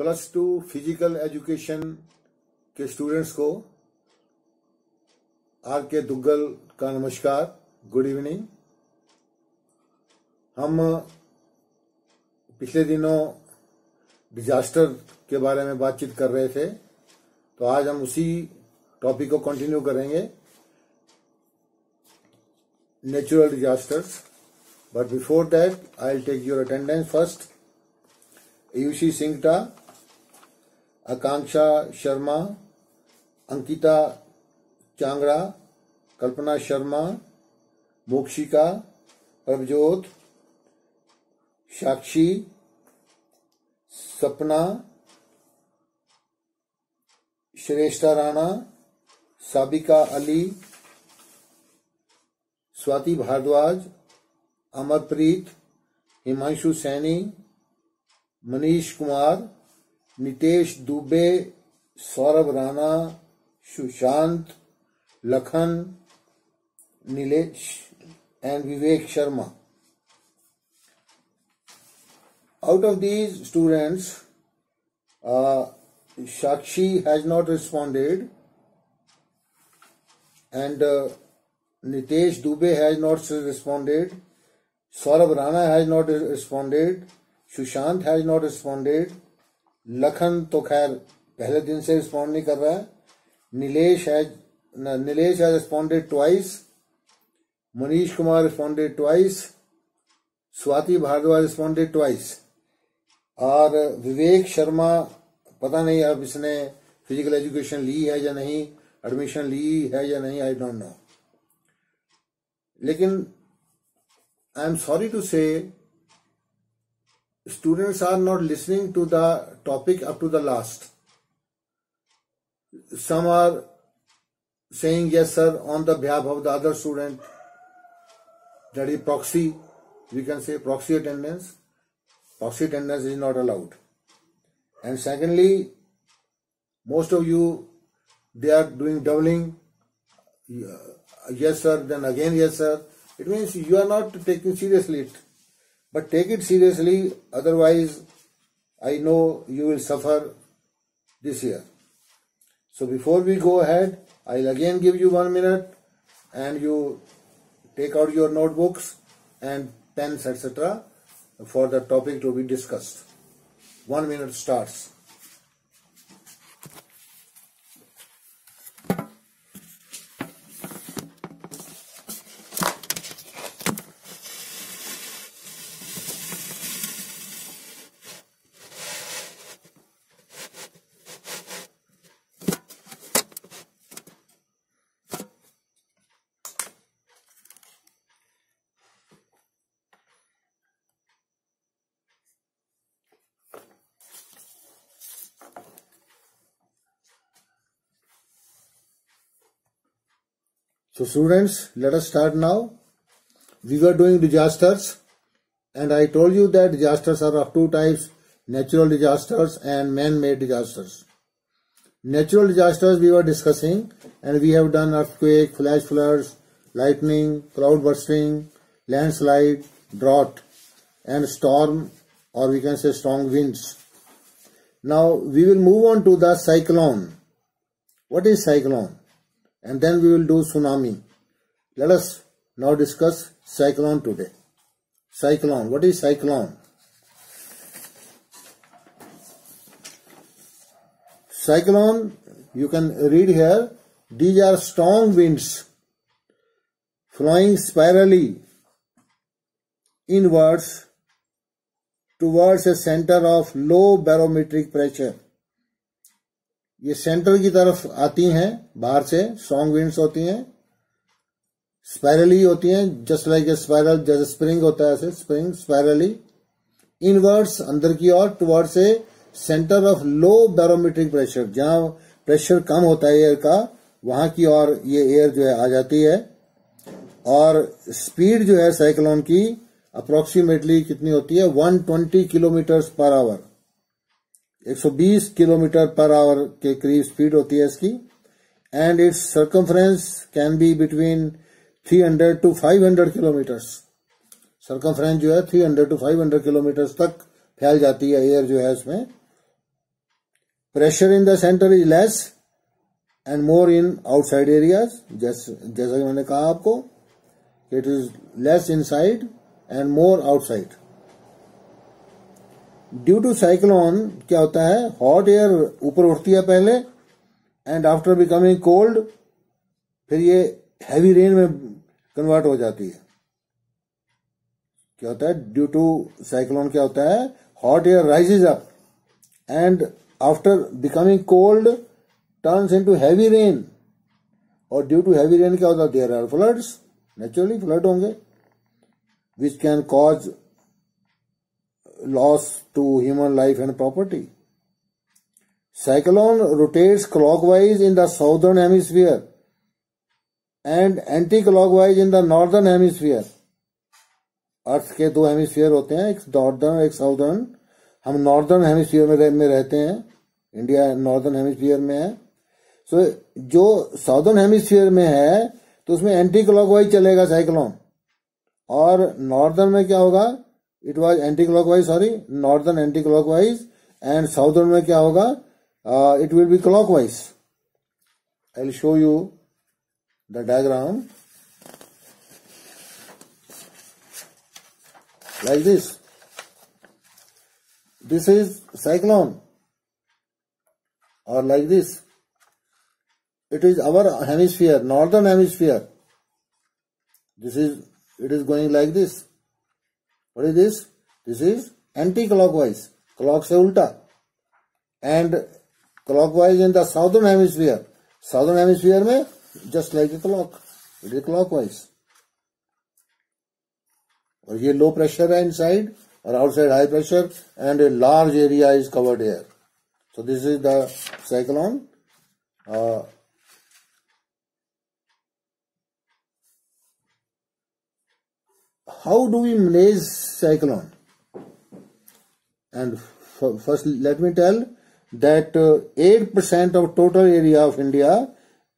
+2 physical education के students को are के दुग्गल का नमस्कार, गुड इवनिंग। हम पिछले दिनों डिजास्टर के बारे में बातचीत कर रहे थे, तो आज हम उसी टॉपिक को कंटिन्यू करेंगे, natural disasters. But before that I will take your attendance first. Ayushi Singta, Akanksha Sharma, Ankita Changra, Kalpana Sharma, Mokshika, Prabhjot, Sakshi, Sapna, Shreshtha Rana, साबिका Ali, Swati Bhardwaj, Amarpreet, Himanshu Saini, Manish Kumar, Nitesh Dubey, Saurabh Rana, Sushant, Lakhan, Nilesh and Vivek Sharma. Out of these students, Sakshi has not responded and Nitesh Dubey has not responded, Saurabh Rana has not responded, Sushant has not responded, Lakhan तो खैर पहले दिन से respond नहीं कर रहा है, Nilesh has responded twice, Manish Kumar responded twice, Swati Bhardwaj responded twice, और विवेक शर्मा पता नहीं अब इसने फिजिकल एजुकेशन ली है या नहीं, एडमिशन ली है या नहीं, आई डोंट नो। लेकिन आई एम सॉरी टू से students are not listening to the topic up to the last. Some are saying yes sir on the behalf of the other student, that is proxy, we can say proxy attendance. Proxy attendance is not allowed. And secondly, most of you, they are doing doubling, yes sir, then again yes sir. It means you are not taking seriously it. But take it seriously, otherwise I know you will suffer this year. So before we go ahead, I'll again give you 1 minute and you take out your notebooks and pens etc. for the topic to be discussed. 1 minute starts. So students, let us start now. We were doing disasters and I told you that disasters are of two types, natural disasters and man-made disasters. Natural disasters we were discussing and we have done earthquake, flash floods, lightning, cloud bursting, landslide, drought and storm, or we can say strong winds. Now we will move on to the cyclone. What is cyclone? And then we will do tsunami. Let us now discuss cyclone today. Cyclone. What is cyclone? Cyclone, you can read here, these are strong winds flowing spirally inwards towards a center of low barometric pressure. ये centre की तरफ आती हैं बाहर से, strong winds होती हैं, spirally होती हैं, जस्ट लाइक ए स्पाइरल, जैसे स्प्रिंग होता है ऐसे स्प्रिंग, स्पाइरली इनवर्ड्स अंदर की ओर, towards a centre of low barometric pressure, जहां प्रेशर कम होता है एयर का, वहां की ओर ये एयर जो है आ जाती है। और स्पीड जो है साइक्लोन की अप्रोक्सीमेटली कितनी होती है, 120 kilometre per hour, 120 kilometre per hour के करीब स्पीड होती है इसकी। And it's circumference can be between 300 to 500 kilometres. Circumference जो है 300 to 500 किलोमीटर तक फैल जाती है एयर जो है इसमें। Pressure in the centre is less and more in outside areas, जैसा कि मैंने कहा आपको, it is less inside and more outside. Due to cyclone क्या होता है, हॉट एयर ऊपर उठती है पहले एंड आफ्टर बिकमिंग कोल्ड फिर ये हैवी रेन में कन्वर्ट हो जाती है। क्या होता है, ड्यू टू साइक्लोन क्या होता है, hot air rises up and after becoming cold turns into heavy rain, और ड्यू टू हैवी रेन क्या होता है, there are floods, naturally flood होंगे, which can cause loss to human life and property. Cyclone rotates clockwise in the southern hemisphere and anti clockwise in the northern hemisphere. Earth के दो hemisphere होते हैं, एक northern एक southern. हम northern hemisphere में रहते हैं, इंडिया नॉर्दर्न हेमिस्फीयर में है। सो जो साउदर्न हेमिस्फीयर में है तो उसमें एंटी क्लॉकवाइज चलेगा साइक्लोन, और नॉर्दर्न में क्या होगा, it was anti clockwise, sorry northern anti clockwise, and southern में क्या होगा, it will B clockwise. I will show you the diagram like this. This is cyclone, or like this. It is our hemisphere, northern hemisphere. It is going like this. What is this? This is anti-clockwise, clock se ulta, and clockwise in the southern hemisphere. Southern hemisphere में just like a clock, it is clockwise. और ये low pressure है inside और outside high pressure, and a large area is covered air. So this is the cyclone. How do we manage cyclone? And first let me tell that 8% of total area of India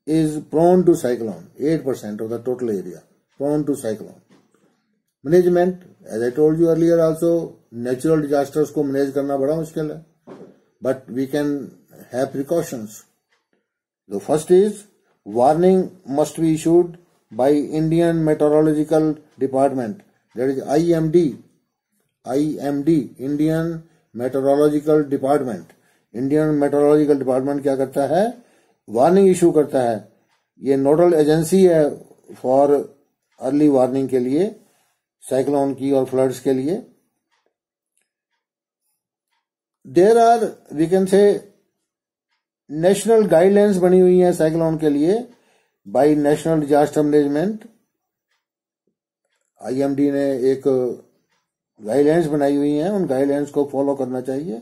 is prone to cyclone. 8% of the total area prone to cyclone. Management, as I told you earlier also, natural disasters को manage करना बड़ा मुश्किल है, but we can have precautions. The first is warning must be issued by Indian Meteorological Department, that is IMD, Indian Meteorological Department. Indian meteorological department क्या करता है, warning issue करता है। ये नोडल एजेंसी है फॉर अर्ली वार्निंग के लिए, cyclone की और फ्लड्स के लिए। There are we can say national guidelines बनी हुई है साइक्लोन के लिए by national disaster management. IMD ने एक गाइडलाइंस बनाई हुई हैं, उन गाइडलाइंस को फॉलो करना चाहिए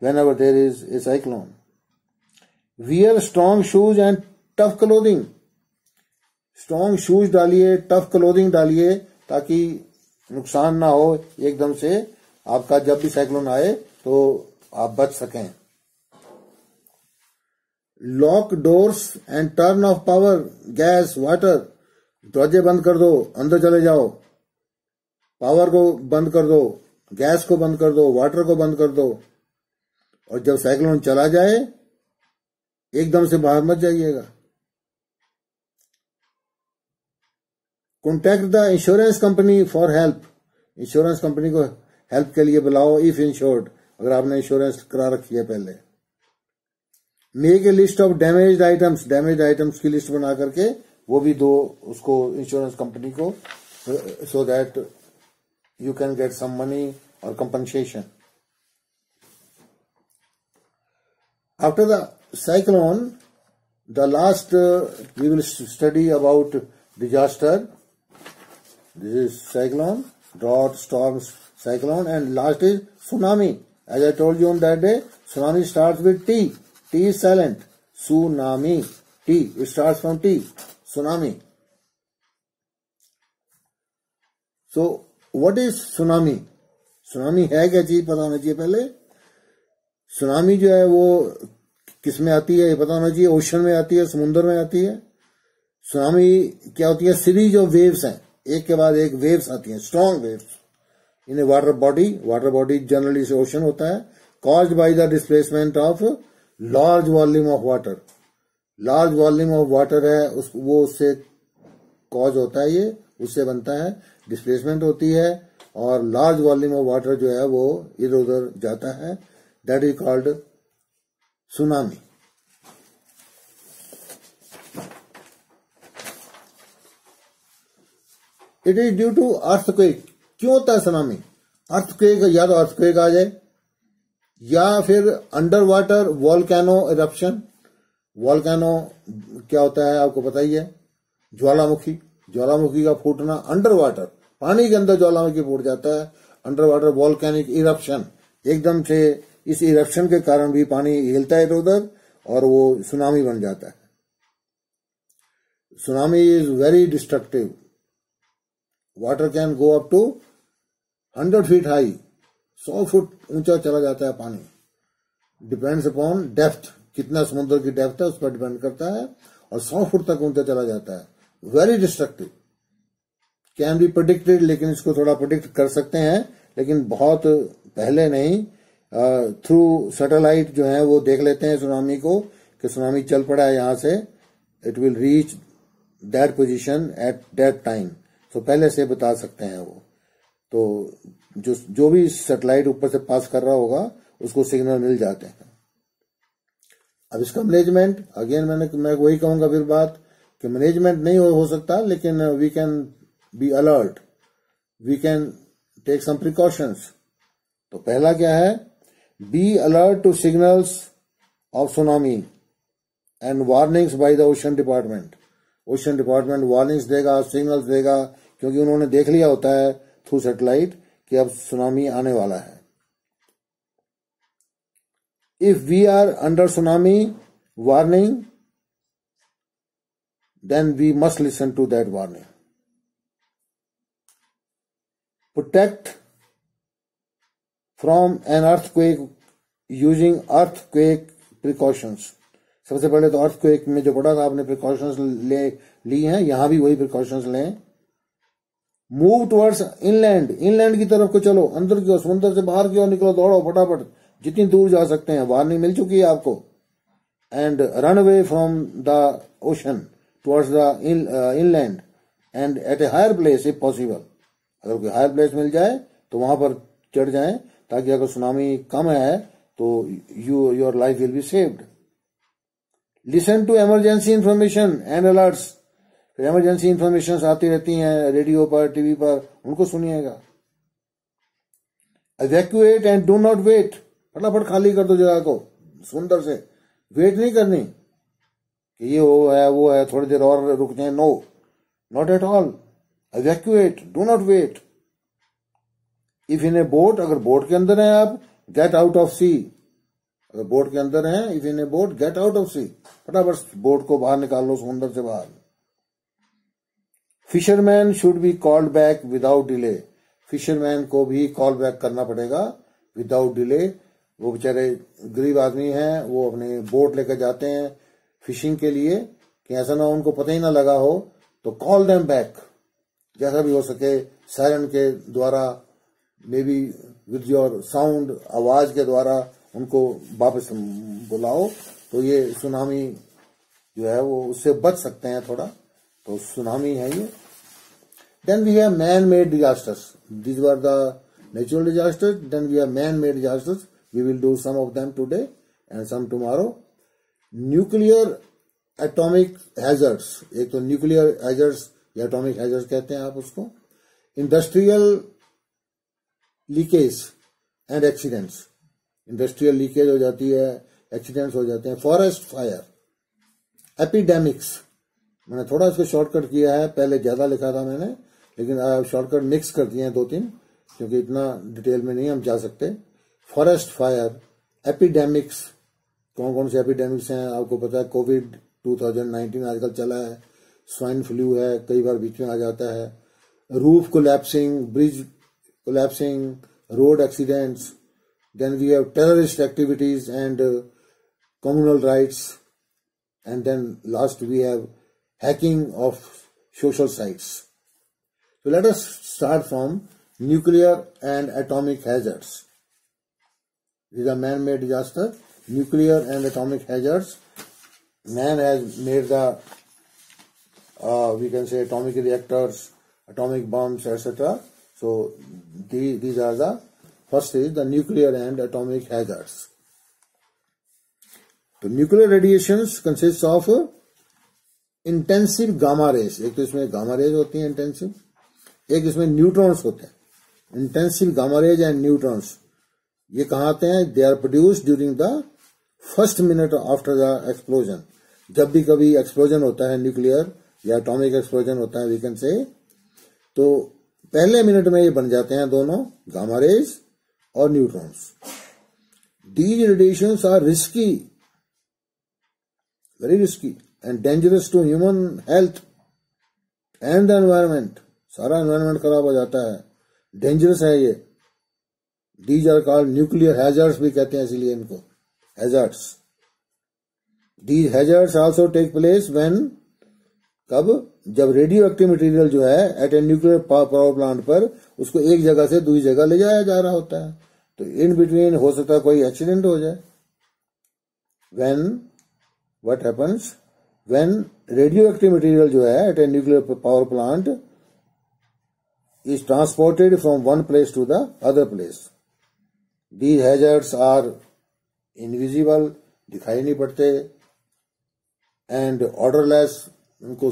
whenever there is a cyclone. Wear strong shoes and tough clothing. Strong shoes डालिए, tough clothing डालिए, ताकि नुकसान ना हो एकदम से आपका, जब भी साइक्लोन आए तो आप बच सकें। Lock doors and turn off power, gas, water. दरवाजे बंद कर दो, अंदर चले जाओ। पावर को बंद कर दो, गैस को बंद कर दो, वाटर को बंद कर दो। और जब साइक्लोन चला जाए एकदम से बाहर मत जाइएगा। Contact the insurance company for help. Insurance company को हेल्प के लिए बुलाओ इफ इंश्योर्ड, अगर आपने इंश्योरेंस करा रखी है पहले। Make a list of damaged items, damaged items की लिस्ट बना करके वो भी दो उसको इंश्योरेंस कंपनी को, so that you can get some money और compensation. After the cyclone, the last we will study about disaster. This is cyclone, drought, storms, cyclone, and last is tsunami. As I told you on that day, tsunami starts with T. T is silent. Tsunami. T. It starts from T. Tsunami. So, what is tsunami? Tsunami है क्या चीज पता होना चाहिए पहले। Tsunami जो है वो किस में आती है ये पता होना चाहिए। ओशन में आती है, समुद्र में आती है। सुनामी क्या होती है, सीरीज ऑफ वेव्स हैं, एक के बाद एक वेव्स आती हैं, strong waves in A water body. Water body generally से ओशन होता है, caused by the displacement of large volume of water, large volume of water है वो उससे कॉज होता है, ये उससे बनता है, डिस्प्लेसमेंट होती है और लार्ज वॉल्यूम ऑफ वाटर जो है वो इधर उधर जाता है, that is called tsunami. It is due to earthquake. क्यों होता है सुनामी? अर्थक्वेक, या तो अर्थक्वेक आ जाए या फिर under water volcano eruption. Volcano क्या होता है आपको पता ही है, ज्वालामुखी, ज्वालामुखी का फूटना अंडर वाटर, पानी के अंदर ज्वालामुखी फूट जाता है, अंडर वाटर वॉल्केनिक इरप्शन, एकदम से इस इरप्शन के कारण भी पानी हिलता है इधर उधर और वो सुनामी बन जाता है। Tsunami is very destructive, water can go up to 100 feet high, 100 foot ऊंचा चला जाता है पानी, डिपेंड्स अपॉन डेप्थ, कितना समुद्र की डेप्थ है उस पर डिपेंड करता है, और 100 फुट तक ऊंचा चला जाता है। Very destructive, can be predicted, लेकिन इसको थोड़ा प्रेडिक्ट कर सकते हैं, लेकिन बहुत पहले नहीं। थ्रू सैटेलाइट जो है वो देख लेते हैं सुनामी को, कि सुनामी चल पड़ा है यहां से, it will reach that position at that time, तो पहले से बता सकते हैं वो। तो जो भी सैटेलाइट ऊपर से पास कर रहा होगा उसको सिग्नल मिल जाते हैं। अब इसका मैनेजमेंट, अगेन मैं वही कहूंगा फिर बात कि मैनेजमेंट नहीं हो सकता, लेकिन we can be alert, we can take some precautions. तो पहला क्या है, be alert to signals of tsunami and warnings by the ocean department. Ocean department warnings देगा, सिग्नल्स देगा, क्योंकि उन्होंने देख लिया होता है थ्रू सैटेलाइट कि अब सुनामी आने वाला है। If we are under tsunami warning, then we must listen to that warning. Protect from an earthquake using earthquake precautions. सबसे पहले तो अर्थक्वेक में जो पड़ा था आपने प्रिकॉशंस ली हैं, यहां भी वही प्रिकॉशंस लें। मूव टुवर्ड्स इनलैंड, इनलैंड की तरफ को चलो, अंदर की ओर, समुद्र से बाहर की ओर निकलो, दौड़ो फटाफट, जितनी दूर जा सकते हैं, वार्निंग मिल चुकी है आपको। And run away from the ocean towards the inland and at a higher place if possible. अगर कोई हायर प्लेस मिल जाए तो वहां पर चढ़ जाएं, ताकि अगर सुनामी कम है तो your life will be saved. Listen to emergency information and alerts. फिर इमरजेंसी इंफॉर्मेशन आती रहती हैं रेडियो पर, टीवी पर, उनको सुनिएगा। Evacuate and do not wait, फटाफट खाली कर दो जगह को सुंदर से, वेट नहीं करनी कि ये वो है थोड़ी देर और रुक जाए, no, not at all. Evacuate, do not wait. If in a boat, अगर बोट के अंदर हैं आप, गेट आउट ऑफ सी। अगर बोट के अंदर हैं, if in a boat, get out of sea, फटाफट बोट को बाहर निकाल लो समुद्र से बाहर। Fisherman should be called back without delay. Fisherman को भी कॉल बैक करना पड़ेगा विदाउट डिले। वो बेचारे गरीब आदमी हैं, वो अपने बोट लेकर जाते हैं फिशिंग के लिए, कि ऐसा ना उनको पता ही ना लगा हो, तो कॉल देम बैक, जैसा भी हो सके, सायरन के द्वारा, may be with your sound, आवाज के द्वारा उनको वापस बुलाओ, तो ये सुनामी जो है वो उससे बच सकते हैं थोड़ा। तो सुनामी है ये। Then we have man made disasters, these were the natural disasters, then we have man made disasters, we will do some of them today and some tomorrow. Nuclear atomic hazards, एक तो nuclear hazards या atomic hazards कहते हैं आप उसको। Industrial leakage and accidents, industrial leakage हो जाती है, एक्सीडेंट्स हो जाते हैं। फॉरेस्ट फायर, एपिडेमिक्स, मैंने थोड़ा इसको शॉर्टकट किया है, पहले ज्यादा लिखा था मैंने, लेकिन शॉर्टकट मिक्स कर दिए हैं 2-3, क्योंकि इतना डिटेल में नहीं हम जा सकते। फॉरेस्ट फायर, एपिडेमिक्स, कौन कौन से एपिडेमिक्स हैं आपको पता है। कोविड 2019 आजकल चला है, स्वाइन फ्लू है, कई बार बीच में आ जाता है। Roof collapsing, bridge collapsing, road accidents. Then we have terrorist activities and communal riots, and then last we have hacking of social sites. So let us start from nuclear and atomic hazards. These are man-made disasters. nuclear and atomic hazards. Man has made the, we can say, atomic reactors, atomic bombs, etc. So these are the, first is the nuclear and atomic hazards. तो nuclear radiations consist of intensive gamma raise, एक तो इसमें gamma rays होती है intensive, एक इसमें neutrons होते हैं। Intensive gamma rays and neutrons ये कहाँ आते हैं? They are produced during the first minute after the explosion. जब भी कभी एक्सप्लोजन होता है न्यूक्लियर या एटॉमिक एक्सप्लोजन होता है वी कैन से, तो पहले मिनट में ये बन जाते हैं दोनों, गामा रेज और neutrons. These radiations are risky, very risky and dangerous to human health and the environment. सारा environment खराब हो जाता है, dangerous है ये। These are called nuclear hazards भी कहते हैं, इसीलिए इनको hazards. These hazards also take place when, कब? जब रेडियो एक्टिव मटेरियल जो है at a nuclear power plant पर उसको एक जगह से दूसरी जगह ले जाया जा रहा होता है, तो इन बिटवीन हो सकता है कोई एक्सीडेंट हो जाए। When what happens when radioactive material जो है at a nuclear power plant is transported from one place to the other place. These hazards are invisible, दिखाई नहीं पड़ते, and odorless, उनको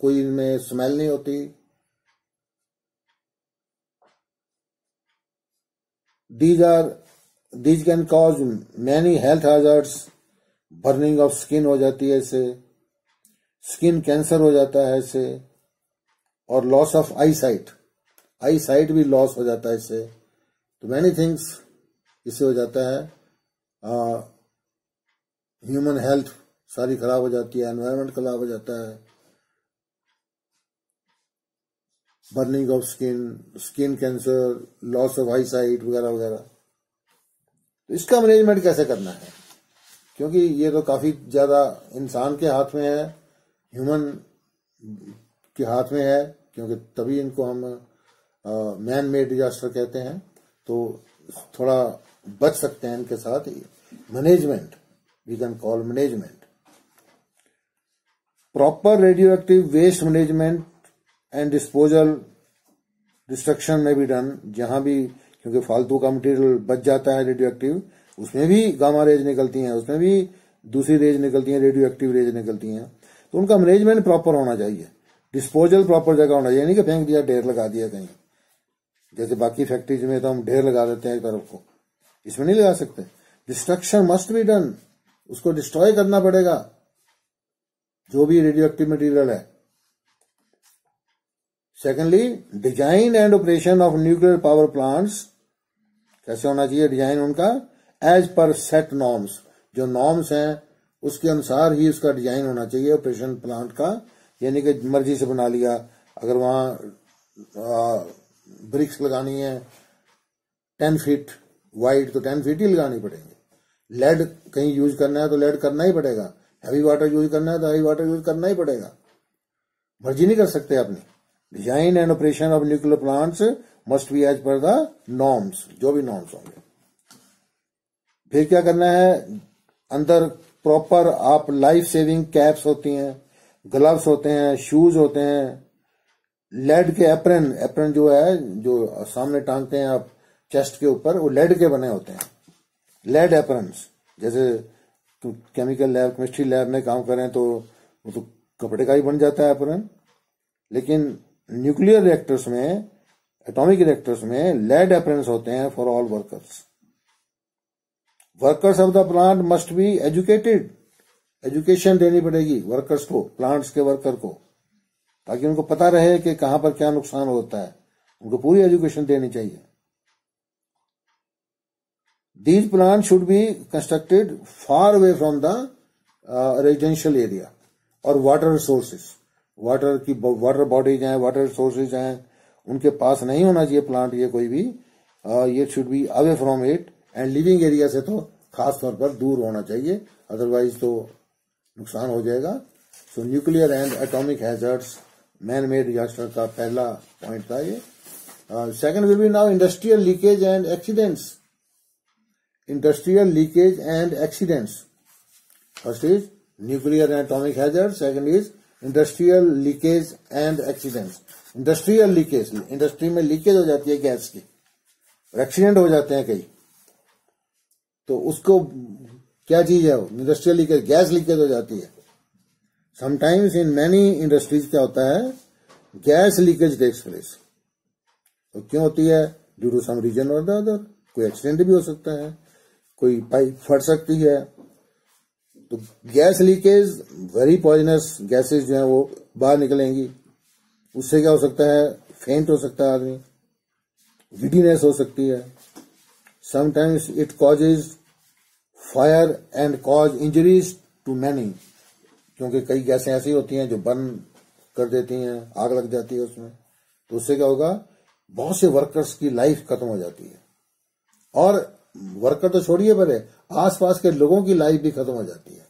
कोई इनमें स्मेल नहीं होती। These can cause many health hazards. Burning of skin हो जाती है इससे, स्किन कैंसर हो जाता है इससे, और लॉस ऑफ आई साइट भी लॉस हो जाता है इससे। तो मैनी थिंग्स इससे हो जाता है। ह्यूमन हेल्थ सारी खराब हो जाती है, एनवायरनमेंट खराब हो जाता है, burning of skin cancer, loss of I site वगैरह वगैरह। तो इसका मैनेजमेंट कैसे करना है, क्योंकि ये तो काफी ज्यादा इंसान के हाथ में है, ह्यूमन के हाथ में है, क्योंकि तभी इनको हम मैन मेड डिजास्टर कहते हैं। तो थोड़ा बच सकते हैं इनके साथ। Management we can call management, proper radioactive waste management and disposal destruction में भी डन। जहां भी, क्योंकि फालतू का मटेरियल बच जाता है रेडियो एक्टिव, उसमें भी गामा रेज निकलती हैं, उसमें भी दूसरी रेज निकलती हैं, रेडियो एक्टिव रेज निकलती हैं। तो उनका मैनेजमेंट प्रॉपर होना चाहिए, डिस्पोजल प्रॉपर जगह होना चाहिए, नहीं कि फेंक दिया, ढेर लगा दिया कहीं। जैसे बाकी फैक्ट्रीज में तो हम ढेर लगा देते हैं एक तरफ को, इसमें नहीं लगा सकते। डिस्ट्रक्शन मस्ट बी डन, उसको डिस्ट्रॉय करना पड़ेगा जो भी रेडियो एक्टिव मटीरियल है। Secondly, design and operation of nuclear power plants कैसे होना चाहिए? डिजाइन उनका एज पर सेट नॉर्म्स, जो नॉर्म्स हैं उसके अनुसार ही उसका डिजाइन होना चाहिए ऑपरेशन प्लांट का। यानी कि मर्जी से बना लिया, अगर वहां ब्रिक्स लगानी है 10 फीट वाइड तो 10 फीट ही लगानी पड़ेंगे। लेड कहीं यूज करना है तो लेड करना ही पड़ेगा, हैवी वाटर यूज करना है तो हैवी वाटर यूज करना ही पड़ेगा, मर्जी नहीं कर सकते अपनी। Design and operation of nuclear plants must be as per the norms, जो भी नॉर्म्स होंगे। फिर क्या करना है? अंदर प्रॉपर आप लाइफ सेविंग कैप्स होती हैं, ग्लव्स होते हैं, शूज होते हैं, लेड के एप्रन जो है, जो सामने टांगते हैं आप चेस्ट के ऊपर, वो लेड के बने होते हैं, लेड एप्रन्स। जैसे केमिकल लैब, केमिस्ट्री लैब में काम करें तो वो तो कपड़े का ही बन जाता है एप्रन, लेकिन न्यूक्लियर रिएक्टर्स में, एटॉमिक रिएक्टर्स में लेड एप्रन्स होते हैं for all workers. Workers of the plant must be educated, education देनी पड़ेगी वर्कर्स को, प्लांट्स के वर्कर को, ताकि उनको पता रहे कि कहां पर क्या नुकसान होता है, उनको पूरी एजुकेशन देनी चाहिए। These plants should be constructed far away from the residential area और वाटर रिसोर्सेज, वाटर बॉडीज हैं, वाटर रिसोर्सेज हैं, उनके पास नहीं होना चाहिए प्लांट ये कोई भी। ये should be away from it, and living area से तो खास तौर पर दूर होना चाहिए, अदरवाइज तो नुकसान हो जाएगा। सो nuclear and atomic hazards man made disaster का पहला पॉइंट था ये। Second will be now industrial leakage and accidents. industrial leakage and accidents. First is nuclear and atomic hazard. Second is industrial leakage and accidents. Industrial leakage, industry में leakage हो जाती है gas की और एक्सीडेंट हो जाते हैं कई, तो उसको क्या चीज है? इंडस्ट्रियल लीकेज, गैस लीकेज हो जाती है. समटाइम्स इन मैनी इंडस्ट्रीज क्या होता है, गैस लीकेज टेक्स प्लेस. तो क्यों होती है? ड्यू टू सम रीजन और द अदर. कोई एक्सीडेंट भी हो सकता है, कोई पाइप फट सकती है. तो gas leakage, very poisonous gases जो है वो बाहर निकलेंगी. उससे क्या हो सकता है? फेंट हो सकता है आदमी, गिडीनेस हो सकती है. Sometimes it causes fire and cause injuries to many, क्योंकि कई गैसें ऐसी होती हैं जो बर्न कर देती हैं, आग लग जाती है उसमें. तो उससे क्या होगा? बहुत से वर्कर्स की लाइफ खत्म हो जाती है, और वर्कर तो छोड़िए, पर आसपास के लोगों की लाइफ भी खत्म हो जाती है.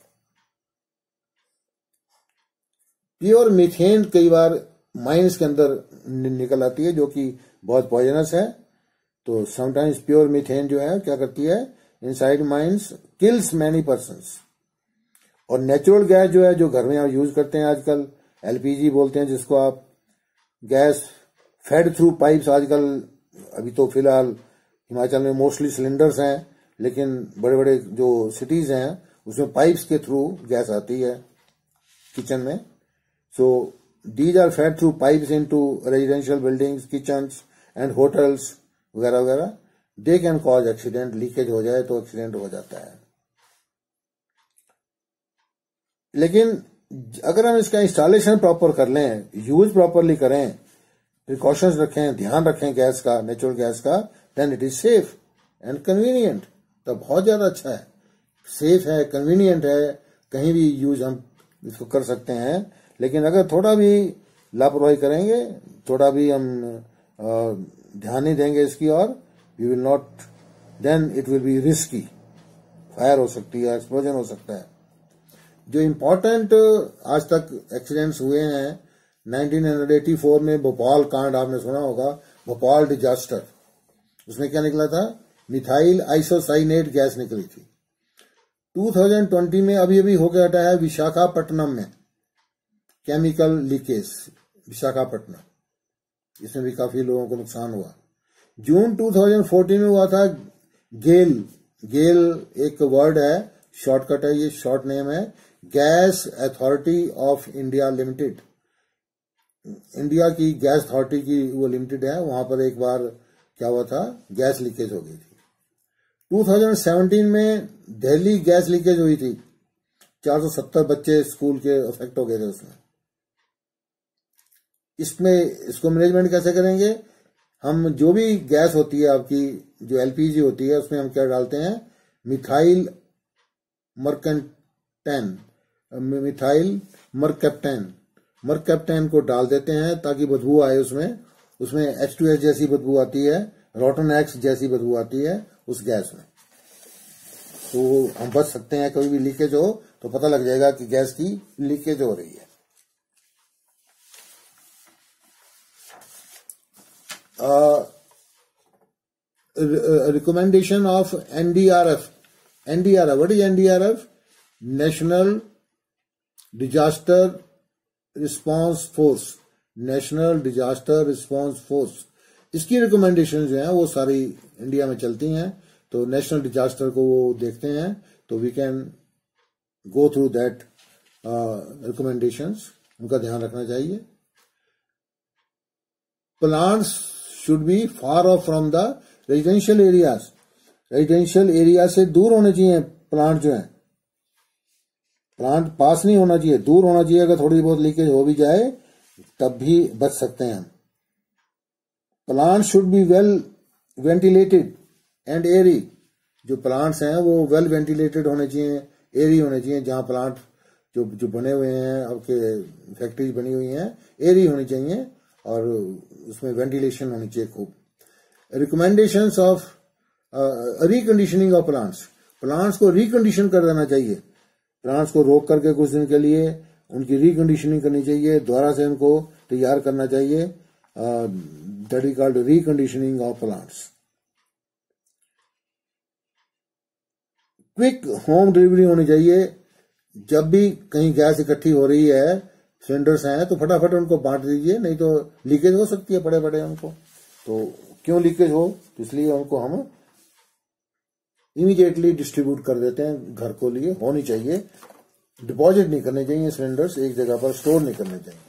प्योर मीथेन कई बार माइंस के अंदर निकल आती है, जो कि बहुत पॉइजनस है. तो समटाइम्स प्योर मीथेन जो है क्या करती है, inside mines kills many persons. और नेचुरल गैस जो है, जो घर में आप यूज करते हैं आजकल, एलपीजी बोलते हैं जिसको आप, गैस फेड थ्रू पाइप्स. आजकल अभी तो फिलहाल हिमाचल में मोस्टली सिलेंडर्स हैं, लेकिन बड़े बड़े जो सिटीज हैं उसमें पाइप्स के थ्रू गैस आती है किचन में. सो these are fed through pipes into residential buildings, kitchens and hotels वगैरह वगैरह. They can cause accident. Leakage हो जाए तो एक्सीडेंट हो जाता है. लेकिन अगर हम इसका इंस्टॉलेशन प्रॉपर कर लें, यूज प्रॉपरली करें, प्रिकॉशंस रखें, ध्यान रखें गैस का, नेचुरल गैस का, then it is safe and convenient. तो बहुत ज्यादा अच्छा है, सेफ है, कन्वीनियंट है, कहीं भी यूज हम इसको कर सकते हैं. लेकिन अगर थोड़ा भी लापरवाही करेंगे, थोड़ा भी हम ध्यान नहीं देंगे इसकी और, we will not, then it will be risky. Fire हो सकती है, एक्सप्लोजन हो सकता है. जो इम्पोर्टेंट आज तक एक्सीडेंट्स हुए हैं, 1984 में भोपाल कांड आपने सुना होगा, भोपाल डिजास्टर. उसमें क्या निकला था? मिथाइल आइसोसाइनेट गैस निकली थी. 2020 में अभी अभी होकर हटा है विशाखापट्टनम में केमिकल लीकेज, विशाखापट्टनम. इसमें भी काफी लोगों को नुकसान हुआ. जून 2014 में हुआ था गेल. गेल एक वर्ड है, शॉर्टकट है, ये शॉर्ट नेम है, gas authority of India limited. India की गैस अथॉरिटी की वो लिमिटेड है. वहां पर एक बार क्या हुआ था, गैस लीकेज हो गई थी. 2017 में दिल्ली गैस लीकेज हुई थी. 470 बच्चे स्कूल के अफेक्ट हो गए थे उसमें. इसको मैनेजमेंट कैसे करेंगे? हम जो भी गैस होती है आपकी, जो एलपीजी होती है, उसमें हम क्या डालते हैं? मिथाइल मरकैप्टेन को डाल देते हैं ताकि बदबू आए उसमें. उसमें H2S जैसी बदबू आती है, रोटन एक्स जैसी बदबू आती है उस गैस में. तो हम बच सकते हैं. कभी भी लीकेज हो तो पता लग जाएगा कि गैस की लीकेज हो रही है. Recommendation of NDRF. NDRF, what is NDRF? National Disaster Response Force. National disaster response force. इसकी रिकमेंडेशन जो है वो सारी इंडिया में चलती हैं. तो नेशनल डिजास्टर को वो देखते हैं, तो we can go through that recommendations. उनका ध्यान रखना चाहिए. Plants should be far off from the residential areas. Residential area से दूर होने चाहिए प्लांट जो है. प्लांट पास नहीं होना चाहिए, दूर होना चाहिए. अगर थोड़ी बहुत लीकेज हो भी जाए तब भी बच सकते हैं हम. Plant should be well ventilated and airy. जो प्लांट्स हैं वो वेल वेंटिलेटेड होने चाहिए, एरी होने चाहिए. जहां प्लांट जो बने हुए हैं, आपके फैक्ट्रीज बनी हुई हैं, एरी होनी चाहिए और उसमें वेंटिलेशन होनी चाहिए खूब. Recommendations of reconditioning of plants. Plants को रिकंडीशन कर देना चाहिए. प्लांट्स को रोक करके कुछ दिन के लिए उनकी रिकंडीशनिंग करनी चाहिए, दोबारा से उनको तैयार करना चाहिए. That is called reconditioning of plants. Quick home delivery होनी चाहिए। जब भी कहीं गैस इकट्ठी हो रही है, सिलेंडर्स हैं, तो फटाफट उनको बांट दीजिए, नहीं तो लीकेज हो सकती है बड़े बड़े उनको। तो क्यों लीकेज हो, तो इसलिए उनको हम इमीडिएटली डिस्ट्रीब्यूट कर देते हैं। घर को लिए होनी चाहिए, डिपॉजिट नहीं करने चाहिए सिलेंडर्स, एक जगह पर स्टोर नहीं करने चाहिए।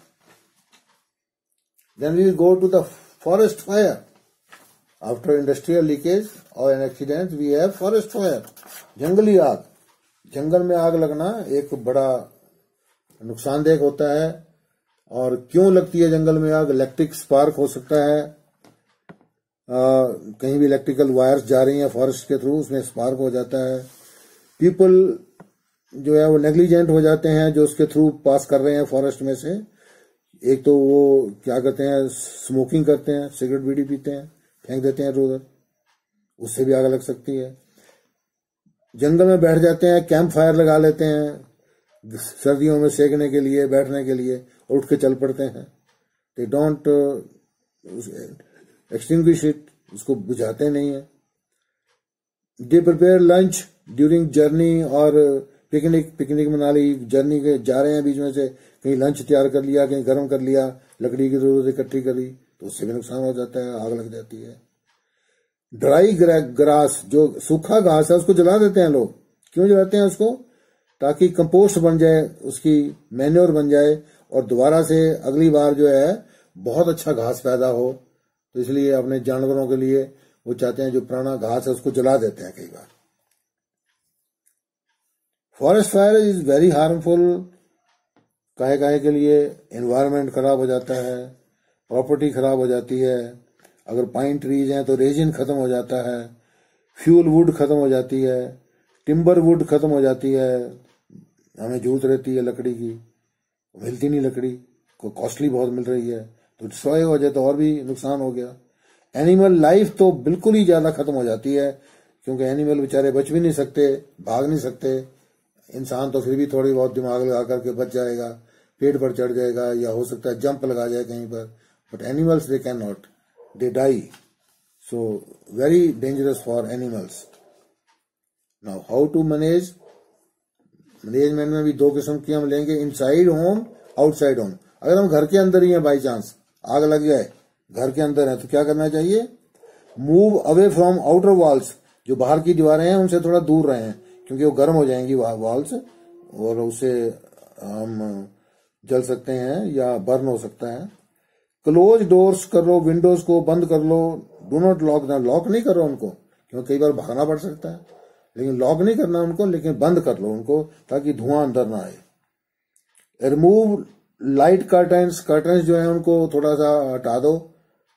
Then we go to the forest fire. After industrial leakage और an accident we have forest fire, जंगली आग। जंगल में आग लगना एक बड़ा नुकसानदायक होता है। और क्यों लगती है जंगल में आग? इलेक्ट्रिक स्पार्क हो सकता है, कहीं भी इलेक्ट्रिकल वायर्स जा रही हैं फॉरेस्ट के थ्रू, उसमें स्पार्क हो जाता है। पीपल जो है वो नेग्लिजेंट हो जाते हैं जो उसके थ्रू पास कर रहे हैं फॉरेस्ट में से। एक तो वो क्या करते हैं, स्मोकिंग करते हैं, सिगरेट बीड़ी पीते हैं, फेंक देते हैं इधर उधर, उससे भी आग लग सकती है। जंगल में बैठ जाते हैं, कैंप फायर लगा लेते हैं सर्दियों में सेकने के लिए, बैठने के लिए, और उठ के चल पड़ते हैं। दे डोंट एक्सटिंग्विश इट, उसको बुझाते नहीं है। They prepare lunch during journey और पिकनिक मना ली, जर्नी के जा रहे हैं बीच में से कहीं लंच तैयार कर लिया, कहीं गर्म कर लिया, लकड़ी की जरूरत इकट्ठी करी, तो उससे भी नुकसान हो जाता है, आग लग जाती है। ड्राई ग्रास, जो सूखा घास है, उसको जला देते हैं लोग। क्यों जलाते हैं उसको? ताकि कंपोस्ट बन जाए, उसकी मैन्योर बन जाए, और दोबारा से अगली बार जो है बहुत अच्छा घास पैदा हो। तो इसलिए अपने जानवरों के लिए वो चाहते हैं जो पुराना घास है उसको जला देते हैं कई बार। Forest fire is very harmful. काहे के लिए? एनवायरनमेंट खराब हो जाता है, प्रॉपर्टी खराब हो जाती है। अगर पाइन ट्रीज हैं तो रेजिन खत्म हो जाता है, फ्यूल वुड खत्म हो जाती है, टिम्बर वुड खत्म हो जाती है, हमें जरूरत रहती है लकड़ी की, मिलती नहीं लकड़ी, कोई कॉस्टली बहुत मिल रही है, तो डिस्ट्रॉय हो जाए तो और भी नुकसान हो गया। एनिमल लाइफ तो बिल्कुल ही ज्यादा खत्म हो जाती है, क्योंकि एनिमल बेचारे बच भी नहीं सकते, भाग नहीं सकते। इंसान तो फिर भी थोड़ी बहुत दिमाग लगा करके बच जाएगा, पेड़ पर चढ़ जाएगा, या हो सकता है जंप लगा जाए कहीं पर, but animals they can not, they die. So very dangerous for animals. Now how to manage? Management में भी दो किस्म की हम लेंगे, इनसाइड होम, आउटसाइड होम। अगर हम घर के अंदर ही हैं, बाई चांस आग लग जाए, घर के अंदर है, तो क्या करना चाहिए? Move away from outer walls. जो बाहर की दीवारें हैं उनसे थोड़ा दूर रहें, क्योंकि वो गर्म हो जाएंगी वॉल्स, और उससे हम जल सकते हैं या बर्न हो सकता है। क्लोज डोर्स कर लो, विंडोज को बंद कर लो। डू नॉट लॉक, ना लॉक नहीं करो उनको, क्योंकि कई बार भागना पड़ सकता है, लेकिन लॉक नहीं करना उनको, लेकिन बंद कर लो उनको, ताकि धुआं अंदर ना आए। रिमूव लाइट कर्टन्स, कर्टन्स जो है उनको थोड़ा सा हटा दो।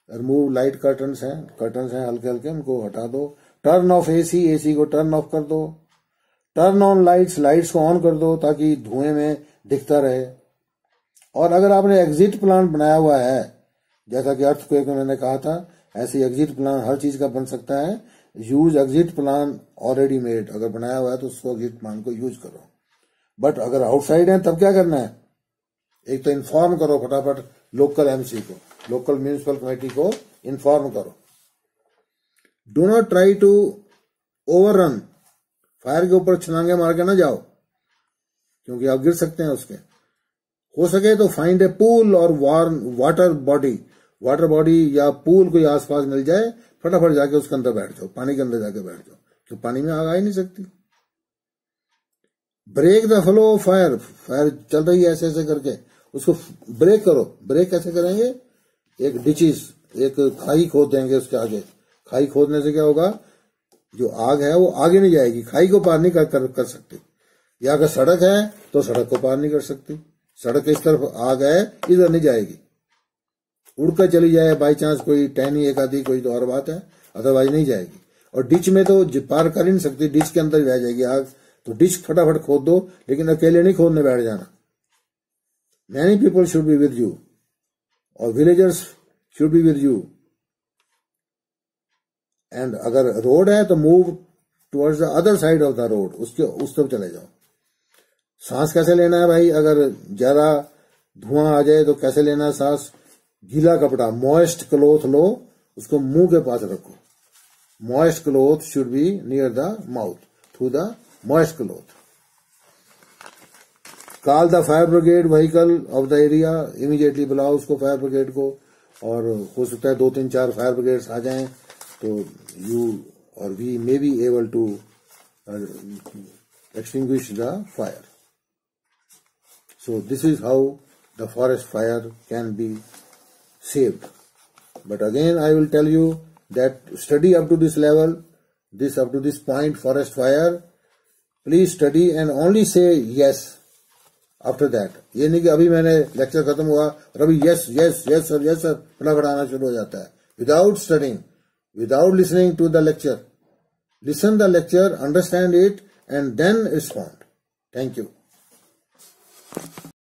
रिमूव लाइट कर्टन्स हैं हल्के हल्के, उनको हटा दो। टर्न ऑफ एसी, एसी को टर्न ऑफ कर दो। टर्न ऑन लाइट्स, लाइट्स को ऑन कर दो ताकि धुएं में दिखता रहे। और अगर आपने एग्जिट प्लान बनाया हुआ है, जैसा कि अर्थक्वेक में मैंने कहा था, ऐसे एग्जिट प्लान हर चीज का बन सकता है। Use exit plan already made, अगर बनाया हुआ है तो उसको एग्जिट प्लान को यूज करो। बट अगर आउटसाइड है तब क्या करना है? एक तो इन्फॉर्म करो फटाफट लोकल एमसी को, लोकल म्यूनिसिपल कमेटी को इन्फॉर्म करो। Do not try to overrun, fire के ऊपर छलांगे मार के ना जाओ, क्योंकि आप गिर सकते हैं उसके। हो सके तो फाइंड ए पूल और वाटर बॉडी या पूल कोई आसपास मिल जाए, फटाफट जाके उसके अंदर बैठ जाओ, पानी के अंदर जाके बैठ जाओ, क्योंकि पानी में आग आ ही नहीं सकती। Break the flow of fire, fire चल रही है ऐसे ऐसे करके, उसको ब्रेक करो। ब्रेक कैसे करेंगे? एक डिचीज, एक खाई खोद देंगे उसके आगे। खाई खोदने से क्या होगा? जो आग है वो आगे नहीं जाएगी, खाई को पार नहीं कर सकती। या अगर सड़क है तो सड़क को पार नहीं कर सकती, सड़क इस तरफ आग है, इधर नहीं जाएगी, उड़कर चली जाए बाई चांस कोई टहनी एक आधी, कोई तो और बात है, अदरवाइज नहीं जाएगी। और डिच में तो पार कर ही नहीं सकती, डिच के अंदर रह जाएगी आग। तो डिच फटाफट खोद दो, लेकिन अकेले नहीं खोदने बैठ जाना। Many people should be with you, और villagers should be with you. And अगर रोड है तो move towards the other side of the road, उसके उस तरफ चले जाओ। सांस कैसे लेना है भाई? अगर ज्यादा धुआं आ जाए तो कैसे लेना है सांस? गीला कपड़ा, मॉइस्ट क्लोथ लो, उसको मुंह के पास रखो। Moist cloth should be near the mouth, through the moist cloth. Call the fire brigade vehicle of the area. Immediately बुलाओ उसको fire brigade को, और हो सकता है 2-3-4 fire brigades आ जाएं, तो you or we may be able to extinguish the fire. So this is how the forest fire can be saved. But again I will tell you that study up to this level, up to this point, forest fire. Please study and only say yes after that. ये नहीं कि अभी मैंने lecture खत्म हुआ और अभी yes sir फटाफट आना शुरू हो जाता है. Without studying, without listening to the lecture. Listen the lecture, understand it, and then respond. Thank you.